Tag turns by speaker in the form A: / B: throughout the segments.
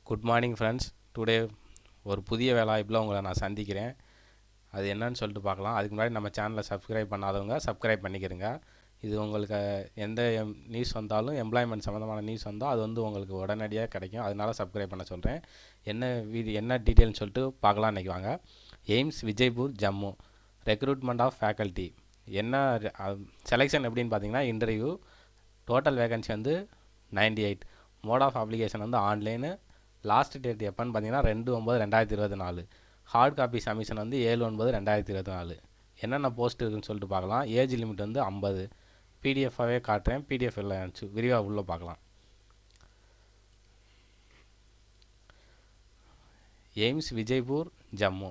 A: Good morning friends. Today ஒரு புதிய வேலைவாய்ப்பில் உங்களை நான் சந்திக்கிறேன். அது என்னன்னு சொல்லிட்டு பார்க்கலாம். அதுக்கு முன்னாடி நம்ம சேனலை சப்ஸ்கிரைப் பண்ணாதவங்க சப்ஸ்கிரைப் பண்ணிக்கிறங்க. இது உங்களுக்கு எந்த நியூஸ் வந்தாலும் எம்ப்ளாய்மெண்ட் சம்மந்தமான நியூஸ் வந்தால் அது வந்து உங்களுக்கு உடனடியாக கிடைக்கும். அதனால சப்ஸ்கிரைப் பண்ண சொல்கிறேன். என்ன டீட்டெயில்னு சொல்லிட்டு பார்க்கலாம். இன்றைக்கி வாங்க. AIIMS Vijaypur Jammu recruitment of faculty. என்ன செலெக்ஷன் எப்படின்னு பார்த்தீங்கன்னா, இன்டர்வியூ. டோட்டல் வேகன்சி வந்து 98. மோட் ஆஃப் அப்ளிகேஷன் வந்து ஆன்லைனு. லாஸ்ட் டேட் எப்போன்னு பார்த்தீங்கன்னா 2/9/2024. ஹார்ட் காப்பி சப்மிஷன் வந்து 7/9/2024. என்னென்ன போஸ்ட் இருக்குதுன்னு சொல்லிட்டு பார்க்கலாம். ஏஜ் லிமிட் வந்து 50. பிடிஎஃபாகவே காட்டுறேன். பிடிஎஃப் இல்லை விரிவாக உள்ளே பார்க்கலாம். எய்ம்ஸ் விஜய்பூர் ஜம்மு.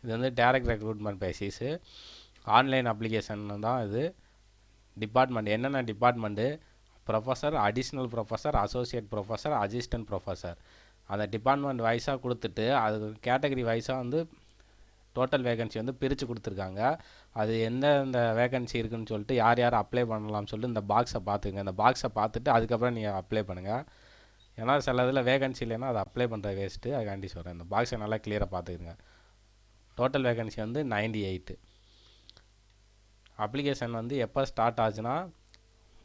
A: இது வந்து direct recruitment basis. Online application தான் இது. டிபார்ட்மெண்ட் என்னென்ன department: professor, additional professor, associate professor, assistant professor. அந்த டிபார்ட்மெண்ட் வைஸாக கொடுத்துட்டு அது கேட்டகரி வைஸாக வந்து டோட்டல் வேகன்சி வந்து பிரித்து கொடுத்துருக்காங்க. அது எந்தெந்த வேகன்சி இருக்குதுன்னு சொல்லிட்டு யார் யார் அப்ளை பண்ணலாம்னு சொல்லிட்டு இந்த பாக்ஸை பார்த்துக்குங்க. இந்த பாக்ஸை பார்த்துட்டு அதுக்கப்புறம் நீங்கள் அப்ளை பண்ணுங்கள். ஏன்னா சில இதில் வேகன்சி இல்லைன்னா அதை அப்ளை பண்ணுற வேஸ்ட்டு. அதுக்காண்டி சொல்கிறேன். இந்த பாக்ஸை நல்லா கிளியராக பார்த்துக்குங்க. டோட்டல் வேகன்சி வந்து 98. அப்ளிகேஷன் வந்து எப்போ ஸ்டார்ட் ஆச்சுன்னா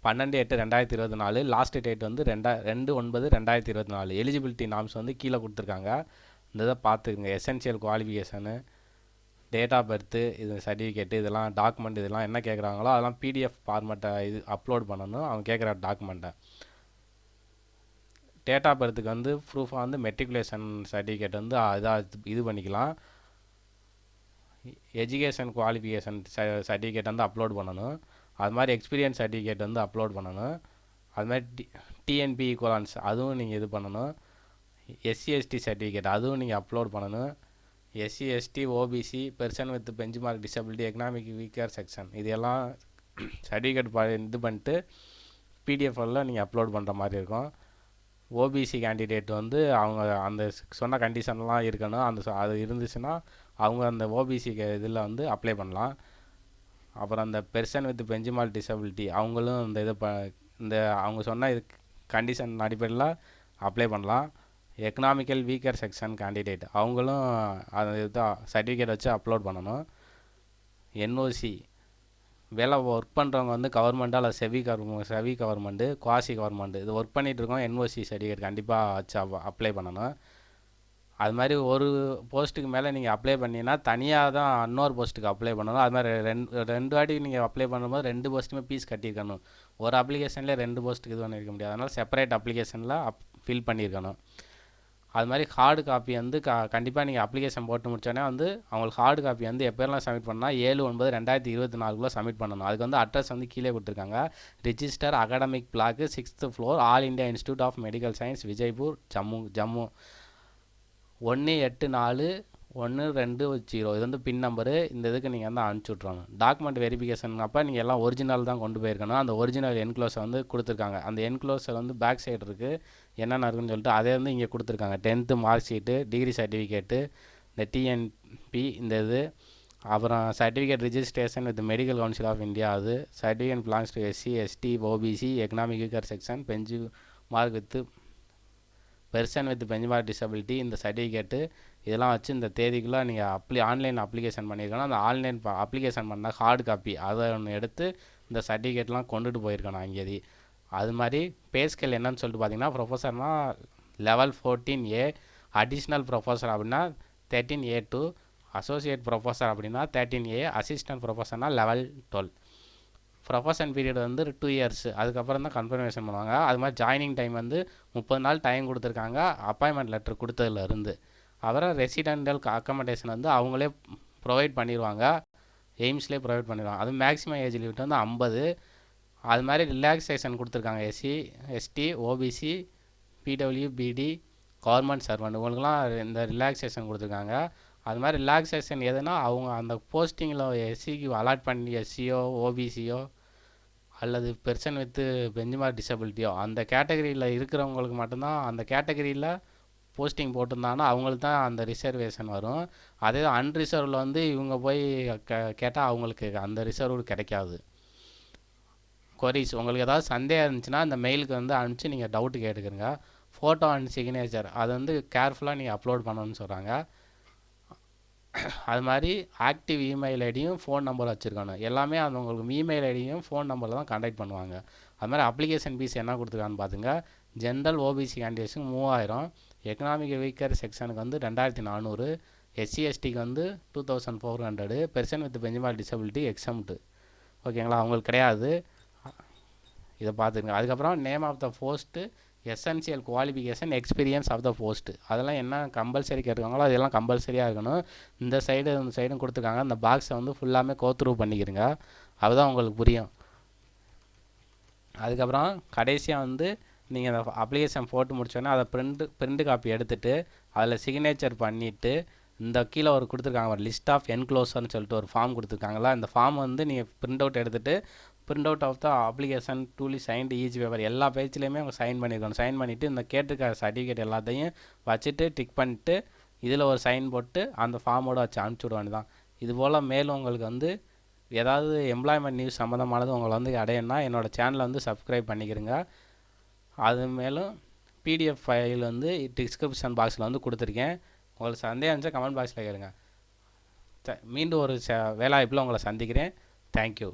A: 12/8/2024. லாஸ்ட் டேட் வந்து 2/9/2024. எலிஜிபிலிட்டி நார்ம்ஸ் வந்து கீழே கொடுத்துருக்காங்க. இந்த இதை பார்த்துக்குங்க. Essential qualification, date of birth, இது சர்டிஃபிகேட்டு, இதெல்லாம் டாக்குமெண்ட், இதெல்லாம் என்ன கேட்குறாங்களோ அதெல்லாம் பிடிஎஃப் ஃபார்மேட்டை இது அப்லோட் பண்ணணும். அவங்க கேட்குற டாக்குமெண்ட்டை. டேட் ஆஃப் பர்த்துக்கு வந்து ப்ரூஃபாக வந்து மெட்ரிகுலேஷன் சர்டிஃபிகேட் வந்து இதாக இது பண்ணிக்கலாம். எஜுகேஷன் குவாலிஃபிகேஷன் சர்டிஃபிகேட் வந்து அப்லோட் பண்ணணும். அது மாதிரி எக்ஸ்பீரியன்ஸ் சர்டிஃபிகேட் வந்து அப்லோட் பண்ணணும். அது மாதிரி டிஎன்பி ஈக்குவலன்ஸ் அதுவும் நீங்கள் இது பண்ணணும். எஸ்சி/எஸ்டி சர்டிஃபிகேட் அதுவும் நீங்கள் அப்லோட் பண்ணணும். SC ST, OBC, person with benchmark disability, economic weaker section, இதெல்லாம் சர்டிஃபிகேட் இது பண்ணிட்டு பிடிஎஃப்ல நீங்கள் அப்லோட் பண்ணுற மாதிரி இருக்கும். ஓபிசி கேண்டிடேட் வந்து அவங்க அந்த சொன்ன கண்டிஷன்லாம் இருக்கணும். அது இருந்துச்சுன்னா அவங்க அந்த ஓபிசி இதில் வந்து அப்ளை பண்ணலாம். அப்புறம் அந்த பெர்சன் வித் பெஞ்ச்மார்க் டிசபிலிட்டி அவங்களும் இந்த அவங்க சொன்ன இது கண்டிஷன் அடிப்படையில் அப்ளை பண்ணலாம். எக்கனாமிக்கல் வீக்கர் செக்ஷன் கேண்டிடேட் அவங்களும் அந்த இதுதான் சர்டிஃபிகேட் வச்சு அப்லோட் பண்ணணும். என்ஓசி வேலை ஒர்க் பண்ணுறவங்க வந்து கவர்மெண்ட்டாக இல்லை செவி கவர்மெண்ட்டு, குவாசி கவர்மெண்ட்டு இது ஒர்க் பண்ணிகிட்ருக்கோம். என்ஓசி சர்டிஃபிகேட் கண்டிப்பாக வச்சு அப்ளை பண்ணணும். அது மாதிரி ஒரு போஸ்ட்டுக்கு மேலே நீங்கள் அப்ளை பண்ணிங்கன்னா தனியாக தான் இன்னொரு போஸ்ட்டுக்கு அப்ளை பண்ணணும். அது மாதிரி ரெண்டு வாட்டி நீங்கள் அப்ளை பண்ணும்போது 2 போஸ்ட்டுமே ஃபீஸ் கட்டியிருக்கணும். ஒரு அப்ளிகேஷன்லேயே 2 போஸ்ட்டுக்கு இது பண்ணியிருக்க முடியாது. அதனால் செப்பரேட் அப்ளிகேஷனில் ஃபில் பண்ணியிருக்கணும். அது மாதிரி ஹார்டு காப்பி வந்து கண்டிப்பாக நீங்கள் அப்ளிகேஷன் போட்டு முடிச்சோடனே வந்து அவங்களுக்கு ஹார்டு காப்பி வந்து எப்போலாம் சப்மிட் பண்ணால் 7/9/2024 சப்மிட் பண்ணணும். அதுக்கு வந்து அட்ரஸ் வந்து கீழே கொடுத்துருக்காங்க. Registrar academic block 6th floor all India institute of medical science Vijaypur Jammu 184120. இது வந்து பின் நம்பரு. இந்த இதுக்கு நீங்கள் வந்து அனுப்பிச்சி விட்றணும். டாக்குமெண்ட் வெரிஃபிகேஷன் அப்போ நீங்கள் எல்லாம் ஒரிஜினல் தான் கொண்டு போயிருக்கணும். அந்த ஒரிஜினல் என்க்ளோஸை வந்து கொடுத்துருக்காங்க. அந்த என்க்ளோஸில் வந்து பேக் சைடு இருக்குது என்னென்ன இருக்குன்னு சொல்லிட்டு அதே வந்து இங்கே கொடுத்துருக்காங்க. 10th mark sheet, degree certificate, இந்த டிஎன்பி இந்த இது, அப்புறம் certificate registration with medical council of India, அது certificate belongs to SC, ST, OBC, economic weaker section, bench mark with person with benchmark disability, இந்த சர்டிஃபிகேட்டு இதெல்லாம் வச்சு இந்த தேதிக்குள்ளே நீங்கள் ஆன்லைன் அப்ளிகேஷன் பண்ணியிருக்கணும். அந்த ஆன்லைன் அப்ளிகேஷன் பண்ண ஹார்டு காப்பி அதை ஒன்று எடுத்து இந்த சர்டிஃபிகேட்லாம் கொண்டுட்டு போயிருக்கணும் அங்கேயே. அது மாதிரி பே ஸ்கேல் என்னன்னு சொல்லிட்டு பார்த்தீங்கன்னா, ப்ரொஃபஸர்னால் level 14A, அடிஷ்னல் ப்ரொஃபஸர் அப்படின்னா 13A2, அசோசியேட் ப்ரொஃபஸர் அப்படின்னா 13A, அசிஸ்டன்ட் ப்ரொஃபஸர்னால் level 12. ப்ரொஃபஷன் பீரியட் வந்து 2 years. அதுக்கப்புறம் தான் கன்ஃபர்மேஷன் பண்ணுவாங்க. அது மாதிரி ஜாயினிங் டைம் வந்து 30 நாள் டைம் கொடுத்துருக்காங்க அப்பாயின்மெண்ட் லெட்டர் கொடுத்ததுலேருந்து. அப்புறம் ரெசிடென்டல் அக்கமடேஷன் வந்து அவங்களே ப்ரொவைட் பண்ணிடுவாங்க. எய்ம்ஸ்லேயே ப்ரொவைட் பண்ணிடுவாங்க. அது மேக்ஸிமம் ஏஜ் லிமிட் வந்து 50. அது மாதிரி ரிலாக்ஸேஷன் கொடுத்துருக்காங்க. SC, ST, OBC, PWBD, government servant இவங்களுக்குலாம் இந்த ரிலாக்ஸேஷன் கொடுத்துருக்காங்க. அது மாதிரி ரிலாக்ஸேஷன் எதுனா அவங்க அந்த போஸ்டிங்கில் எஸ்சிக்கு அலாட் பண்ணி எஸ்சியோ, ஓபிசியோ அல்லது பெர்சன் வித்து பெஞ்ச்மார்க் டிசபிலிட்டியோ அந்த கேட்டகரியில் இருக்கிறவங்களுக்கு மட்டும்தான் அந்த கேட்டகரியில் போஸ்டிங் போட்டிருந்தாங்கன்னா அவங்களுக்கு தான் அந்த ரிசர்வேஷன் வரும். அதே அன்ரிசர்வில் வந்து இவங்க போய் கேட்டால் அவங்களுக்கு அந்த ரிசர்வ் கிடைக்காது. கொரிஸ் உங்களுக்கு ஏதாவது சந்தேகம் இருந்துச்சுன்னா இந்த மெயிலுக்கு வந்து அனுப்பிச்சு நீங்கள் டவுட்டு கேட்டுக்கிறங்க. ஃபோட்டோ அண்ட் சிக்னேச்சர் அது வந்து கேர்ஃபுல்லாக நீங்கள் அப்லோட் பண்ணணும்னு சொல்கிறாங்க. அது மாதிரி ஆக்டிவ் இமெயில் ஐடியும் ஃபோன் நம்பர் வச்சுருக்கணும். எல்லாமே அது உங்களுக்கு இமெயில் ஐடியும் ஃபோன் நம்பரில் தான் கான்டாக்ட் பண்ணுவாங்க. அது மாதிரி அப்ளிகேஷன் ஃபீஸ் என்ன கொடுத்துருக்கான்னு பார்த்துங்க. ஜென்ரல் ஓபிசி கேண்டிடேட்ஸுக்கு 3000, எக்கனாமிக் வீக்கர் செக்ஷனுக்கு வந்து 2400, எஸ்சி எஸ்டிக்கு வந்து 2400, person with benchmark disability exempt. ஓகேங்களா, அவங்களுக்கு கிடையாது. இதை பார்த்துங்க. அதுக்கப்புறம் name of the post, essential qualification, experience of the post, அதெல்லாம் என்ன கம்பல்சரி கேட்டிருக்காங்களோ அதெல்லாம் கம்பல்சரியாக இருக்கணும். இந்த சைடும் கொடுத்துருக்காங்க. அந்த பாக்ஸை வந்து ஃபுல்லாமே கோத்ரூ பண்ணிக்கிறங்க, அதுதான் உங்களுக்கு புரியும். அதுக்கப்புறம் கடைசியாக வந்து நீங்கள் அந்த அப்ளிகேஷன் போட்டு முடிச்சோன்னே அதை பிரிண்ட் காப்பி எடுத்துகிட்டு அதில் சிக்னேச்சர் பண்ணிவிட்டு இந்த கீழே ஒரு கொடுத்துருக்காங்க ஒரு லிஸ்ட் ஆஃப் என்க்ளோசர்னு சொல்லிட்டு ஒரு ஃபார்ம் கொடுத்துருக்காங்களா, இந்த ஃபார்ம் வந்து நீங்கள் பிரிண்ட் அவுட் எடுத்துகிட்டு print out of the application duly signed each paper எல்லா பேஜ்லேயுமே அவங்க சைன் பண்ணியிருக்கணும். சைன் பண்ணிவிட்டு இந்த கேட்டிருக்க சர்டிஃபிகேட் எல்லாத்தையும் வச்சுட்டு டிக் பண்ணிட்டு இதில் ஒரு சைன் போட்டு அந்த ஃபார்மோடு வச்சு அனுப்பிச்சி விட வேண்டியதான். இதுபோல் மேலும் உங்களுக்கு வந்து ஏதாவது எம்ப்ளாய்மெண்ட் நியூஸ் சம்மந்தமானது உங்களை வந்து அடையணும்னா என்னோடய சேனலை வந்து சப்ஸ்கிரைப் பண்ணிக்கிறங்க. அது மேலும் பிடிஎஃப் ஃபைல் வந்து டிஸ்கிரிப்ஷன் பாக்ஸில் வந்து கொடுத்துருக்கேன். உங்களுக்கு சந்தேகம் இருந்துச்சா கமெண்ட் பாக்ஸில் கேளுங்க. மீண்டும் ஒரு வேலை வாய்ப்பில் உங்களை சந்திக்கிறேன். தேங்க்யூ.